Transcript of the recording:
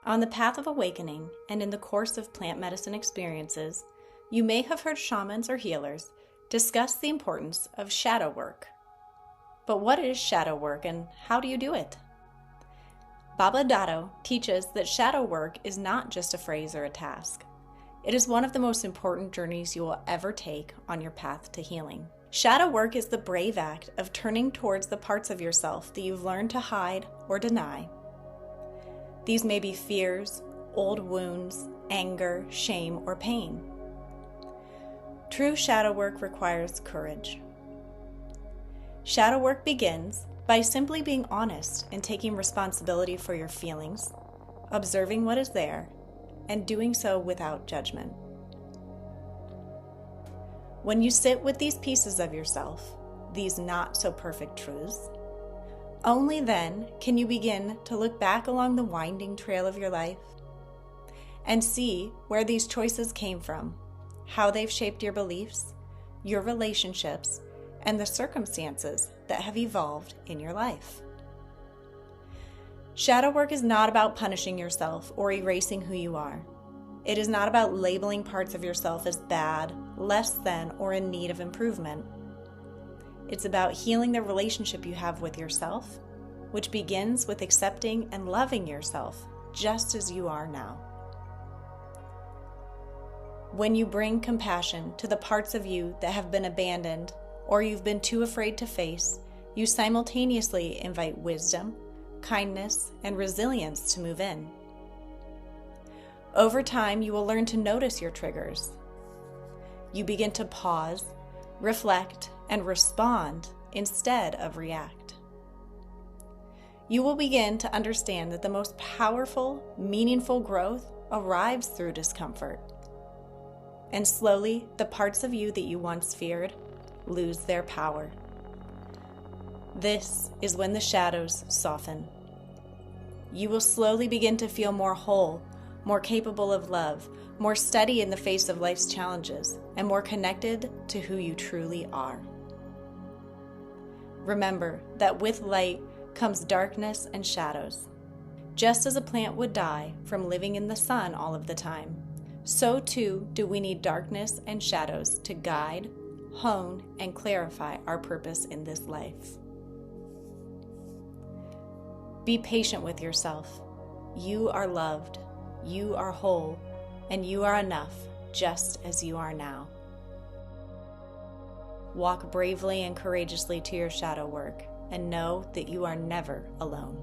On the path of awakening and in the course of plant medicine experiences, you may have heard shamans or healers discuss the importance of shadow work. But what is shadow work and how do you do it? BaBa DaDo teaches that shadow work is not just a phrase or a task. It is one of the most important journeys you will ever take on your path to healing. Shadow work is the brave act of turning towards the parts of yourself that you've learned to hide or deny. These may be fears, old wounds, anger, shame, or pain. True shadow work requires courage. Shadow work begins by simply being honest and taking responsibility for your feelings, observing what is there, and doing so without judgment. When you sit with these pieces of yourself, these not so perfect truths, only then can you begin to look back along the winding trail of your life and see where these choices came from, how they've shaped your beliefs, your relationships, and the circumstances that have evolved in your life. Shadow work is not about punishing yourself or erasing who you are. It is not about labeling parts of yourself as bad, less than, or in need of improvement. It's about healing the relationship you have with yourself, which begins with accepting and loving yourself just as you are now. When you bring compassion to the parts of you that have been abandoned or you've been too afraid to face, you simultaneously invite wisdom, kindness, and resilience to move in. Over time, you will learn to notice your triggers. You begin to pause, reflect, and respond instead of react. You will begin to understand that the most powerful, meaningful growth arrives through discomfort. And slowly, the parts of you that you once feared lose their power. This is when the shadows soften. You will slowly begin to feel more whole, more capable of love, more steady in the face of life's challenges, and more connected to who you truly are. Remember that with light comes darkness and shadows. Just as a plant would die from living in the sun all of the time, so too do we need darkness and shadows to guide, hone, and clarify our purpose in this life. Be patient with yourself. You are loved, you are whole, and you are enough just as you are now. Walk bravely and courageously to your shadow work and know that you are never alone.